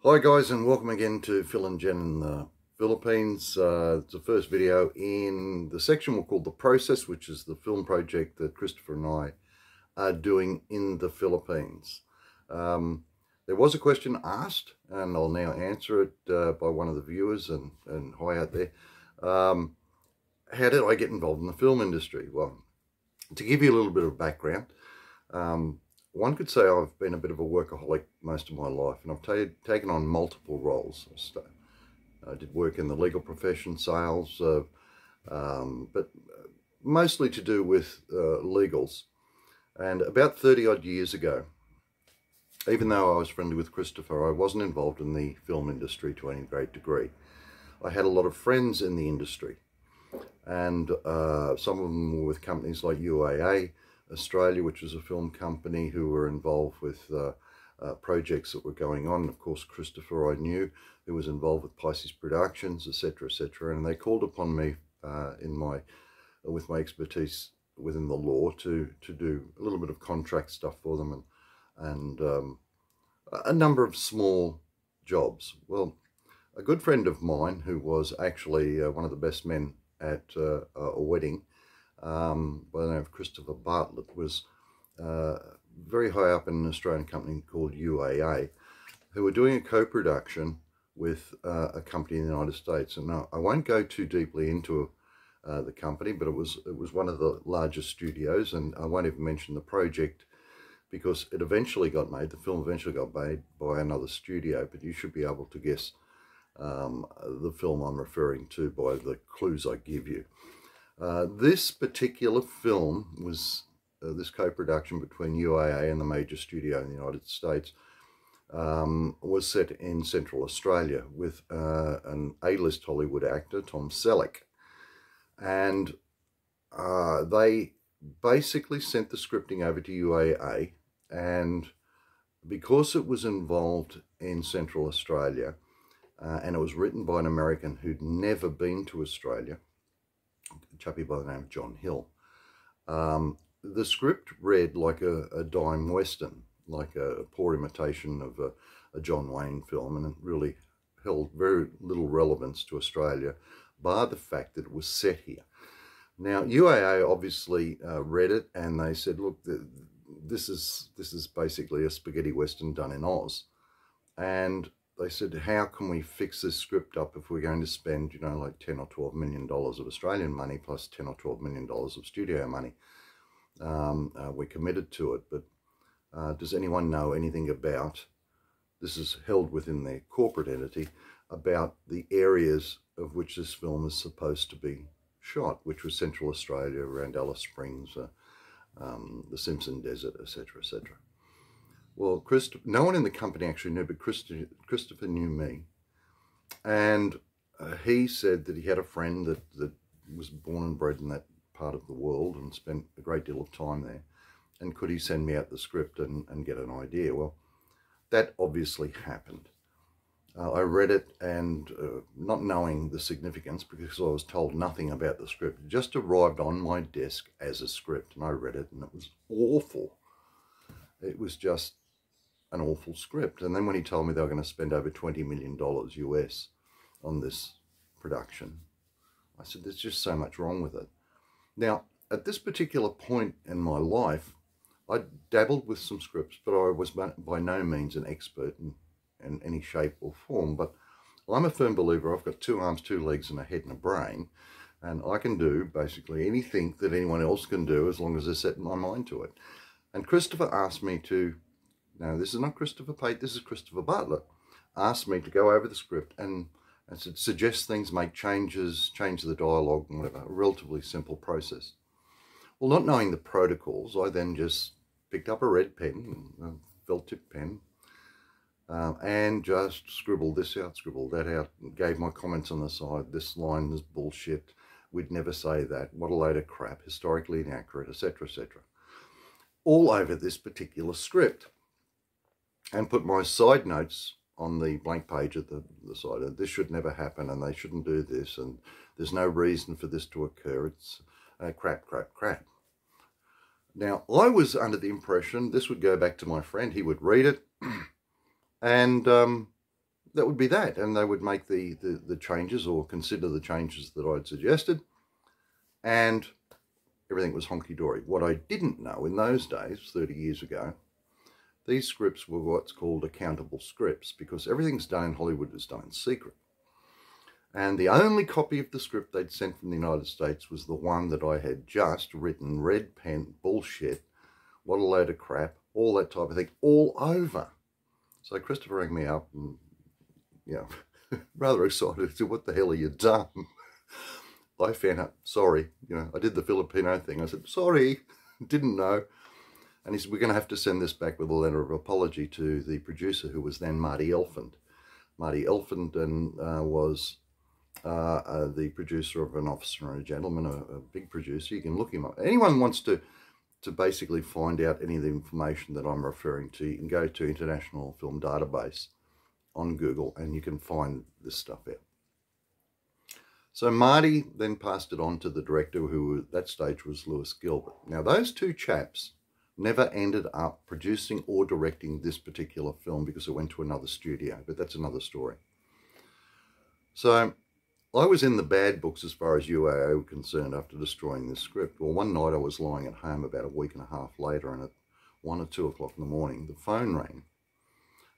Hi guys, and welcome again to Phil and Jen in the Philippines. It's the first video in the section we'll call The Process, which is the film project that Christopher and I are doing in the Philippines. There was a question asked, and I'll now answer it by one of the viewers, and hi out there. How did I get involved in the film industry? Well, to give you a little bit of background, one could say I've been a bit of a workaholic most of my life, and I've taken on multiple roles. I did work in the legal profession, sales, but mostly to do with legals. And about 30 odd years ago, even though I was friendly with Christopher, I wasn't involved in the film industry to any great degree. I had a lot of friends in the industry, and some of them were with companies like UAA Australia, which was a film company, who were involved with projects that were going on. Of course, Christopher I knew, who was involved with Pisces Productions, etc., etc., and they called upon me with my expertise within the law to do a little bit of contract stuff for them and a number of small jobs. Well, a good friend of mine, who was actually one of the best men at a wedding, by the name of Christopher Bartlett, was very high up in an Australian company called UAA, who were doing a co-production with a company in the United States. And I won't go too deeply into the company, but it was one of the largest studios, and I won't even mention the project because it eventually got made. The film eventually got made by another studio, but you should be able to guess the film I'm referring to by the clues I give you. This particular film was this co-production between UAA and the major studio in the United States, was set in Central Australia with an A-list Hollywood actor, Tom Selleck. And they basically sent the scripting over to UAA, and because it was involved in Central Australia, and it was written by an American who'd never been to Australia, a chappie by the name of John Hill. The script read like a dime western, like a poor imitation of a John Wayne film, and it really held very little relevance to Australia, bar the fact that it was set here. Now, UAA obviously read it, and they said, look, this is basically a spaghetti western done in Oz. And they said, how can we fix this script up if we're going to spend, you know, like $10 or $12 million of Australian money plus $10 or $12 million of studio money? We're committed to it, but does anyone know anything about, this is held within their corporate entity, about the areas of which this film is supposed to be shot, which was Central Australia, around Alice Springs, the Simpson Desert, etc., etc. Well, no one in the company actually knew, but Christopher knew me. And he said that he had a friend that was born and bred in that part of the world and spent a great deal of time there. And could he send me out the script and get an idea? Well, that obviously happened. I read it, and not knowing the significance, because I was told nothing about the script, it just arrived on my desk as a script, and I read it, and it was awful. It was just an awful script. And then when he told me they were going to spend over $20 million US on this production, I said, there's just so much wrong with it. Now, at this particular point in my life, I dabbled with some scripts, but I was by no means an expert in any shape or form. But I'm a firm believer I've got 2 arms, 2 legs, and a head and a brain, and I can do basically anything that anyone else can do as long as I set my mind to it. And Christopher asked me to, no, this is not Christopher Pate, this is Christopher Bartlett, asked me to go over the script and suggest things, make changes, change the dialogue and whatever, a relatively simple process. Well, not knowing the protocols, I then just picked up a red pen, a felt tip pen, and just scribbled this out, scribbled that out, and gave my comments on the side. This line is bullshit, we'd never say that, what a load of crap, historically inaccurate, etc., etc. All over this particular script, and put my side notes on the blank page at the side. This should never happen, and they shouldn't do this, and there's no reason for this to occur. It's crap, crap, crap. Now, I was under the impression this would go back to my friend, he would read it, and that would be that. And they would make the changes or consider the changes that I'd suggested. And everything was honky-dory. What I didn't know in those days, 30 years ago, these scripts were what's called accountable scripts, because everything's done in Hollywood is done in secret. And the only copy of the script they'd sent from the United States was the one that I had just written, red pen, bullshit, what a load of crap, all that type of thing, all over. So Christopher rang me up and, you know, rather excited, said, what the hell have you done? I found out, sorry, you know, I did the Filipino thing. I said, sorry, didn't know. And he said, we're going to have to send this back with a letter of apology to the producer, who was then Marty Elfand. Marty Elfand was the producer of An Officer and a Gentleman, a big producer. You can look him up. Anyone wants to basically find out any of the information that I'm referring to, you can go to International Film Database on Google and you can find this stuff out. So Marty then passed it on to the director, who at that stage was Lewis Gilbert. Now those two chaps never ended up producing or directing this particular film because it went to another studio, but that's another story. So I was in the bad books as far as UAO were concerned after destroying this script. Well, one night I was lying at home about a week and a half later, and at 1 or 2 o'clock in the morning, the phone rang.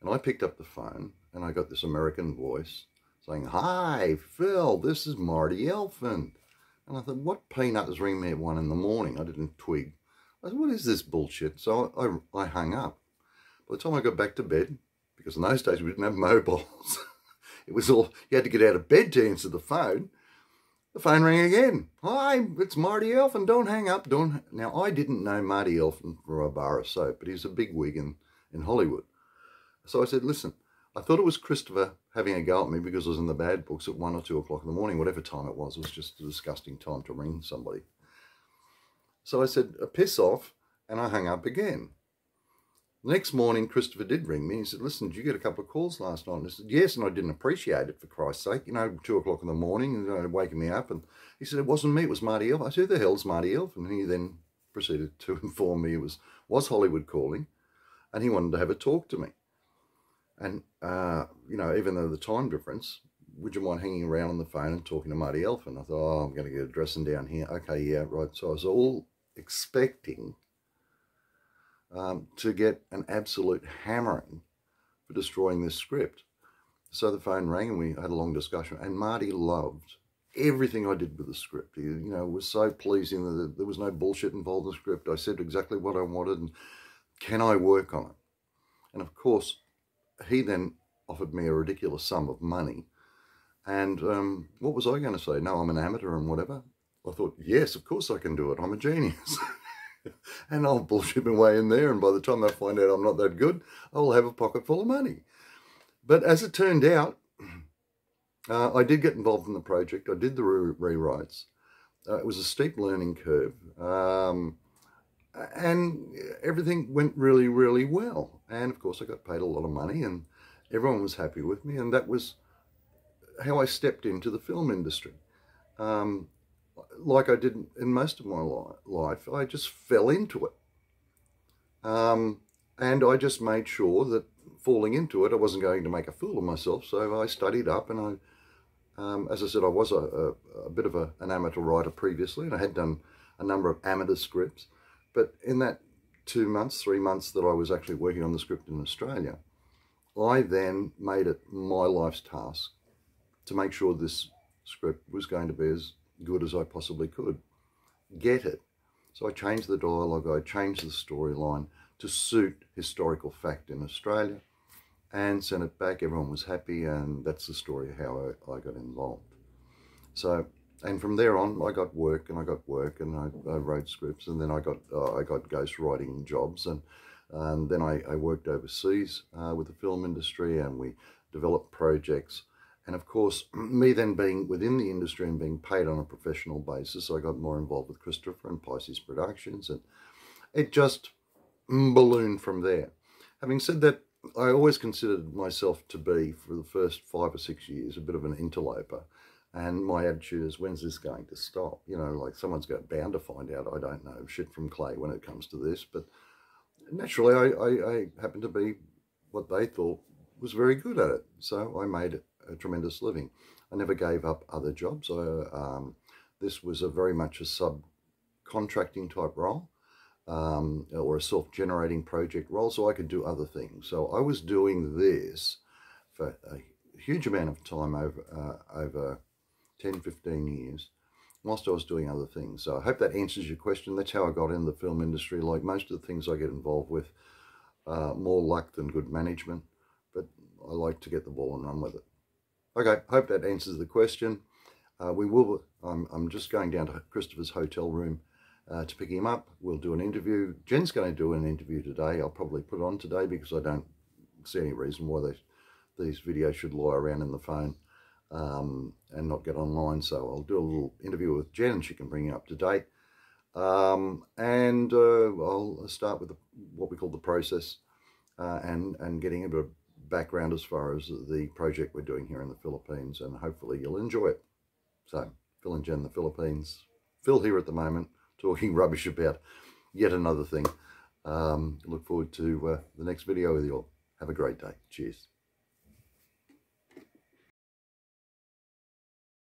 And I picked up the phone, and I got this American voice saying, "Hi, Phil, this is Marty Elfand." And I thought, what peanut is ringing me at 1 in the morning? I didn't twig. I said, what is this bullshit? So I hung up. By the time I got back to bed, because in those days we didn't have mobiles, it was all, you had to get out of bed to answer the phone. The phone rang again. "Hi, it's Marty Elfand, don't hang up, don't." Now, I didn't know Marty Elfand from a bar of soap, but he's a big wig in Hollywood. So I said, listen, I thought it was Christopher having a go at me because I was in the bad books at 1 or 2 o'clock in the morning, whatever time it was just a disgusting time to ring somebody. So I said, piss off, and I hung up again. The next morning, Christopher did ring me. He said, listen, did you get a couple of calls last night? And I said, yes, and I didn't appreciate it, for Christ's sake. You know, 2 o'clock in the morning, waking me up. And he said, it wasn't me, it was Marty Elfand. I said, who the hell's Marty Elfand? And he then proceeded to inform me it was Hollywood calling, and he wanted to have a talk to me. And, you know, even though the time difference, would you mind hanging around on the phone and talking to Marty Elfand? I thought, oh, I'm going to get a dressing down here. Okay, yeah, right. So I was all expecting to get an absolute hammering for destroying this script. So the phone rang and we had a long discussion, and Marty loved everything I did with the script. He, you know, was so pleasing that there was no bullshit involved in the script. I said exactly what I wanted and can I work on it? And of course, he then offered me a ridiculous sum of money. And what was I going to say? No, I'm an amateur and whatever. I thought, yes, of course I can do it. I'm a genius. And I'll bullshit my way in there. And by the time they find out I'm not that good, I'll have a pocket full of money. But as it turned out, I did get involved in the project. I did the rewrites. It was a steep learning curve. And everything went really, really well. And of course, I got paid a lot of money and everyone was happy with me. And that was how I stepped into the film industry. Like I did in most of my life, I just fell into it. And I just made sure that falling into it, I wasn't going to make a fool of myself. So I studied up, and as I said, I was a bit of an amateur writer previously, and I had done a number of amateur scripts. But in that 2 months, 3 months that I was actually working on the script in Australia, I then made it my life's task to make sure this script was going to be as good as I possibly could. Get it. So I changed the dialogue, I changed the storyline to suit historical fact in Australia and sent it back. Everyone was happy, and that's the story of how I got involved. So, and from there on, I got work and I wrote scripts, and then I got ghost writing jobs, and then I worked overseas with the film industry, and we developed projects. And of course, me then being within the industry and being paid on a professional basis, I got more involved with Christopher and Pisces Productions, and it just ballooned from there. Having said that, I always considered myself to be, for the first 5 or 6 years, a bit of an interloper. And my attitude is, when's this going to stop? You know, like someone's bound to find out. I don't know shit from clay when it comes to this. But naturally, I happen to be what they thought was very good at it. So I made a tremendous living. I never gave up other jobs. This was very much a subcontracting type role, or a self-generating project role, so I could do other things. So I was doing this for a huge amount of time over 10, 15 years, whilst I was doing other things. So I hope that answers your question. That's how I got in the film industry. Like most of the things I get involved with, more luck than good management, but I like to get the ball and run with it. Okay, hope that answers the question. I'm just going down to Christopher's hotel room to pick him up. We'll do an interview. Jen's going to do an interview today. I'll probably put it on today because I don't see any reason why these videos should lie around in the phone and not get online. So I'll do a little interview with Jen and she can bring you up to date. I'll start with what we call the process and getting a bit of background as far as the project we're doing here in the Philippines, and hopefully you'll enjoy it. So, Phil and Jen, the Philippines. Phil here at the moment, talking rubbish about yet another thing. Look forward to the next video with you all. Have a great day. Cheers.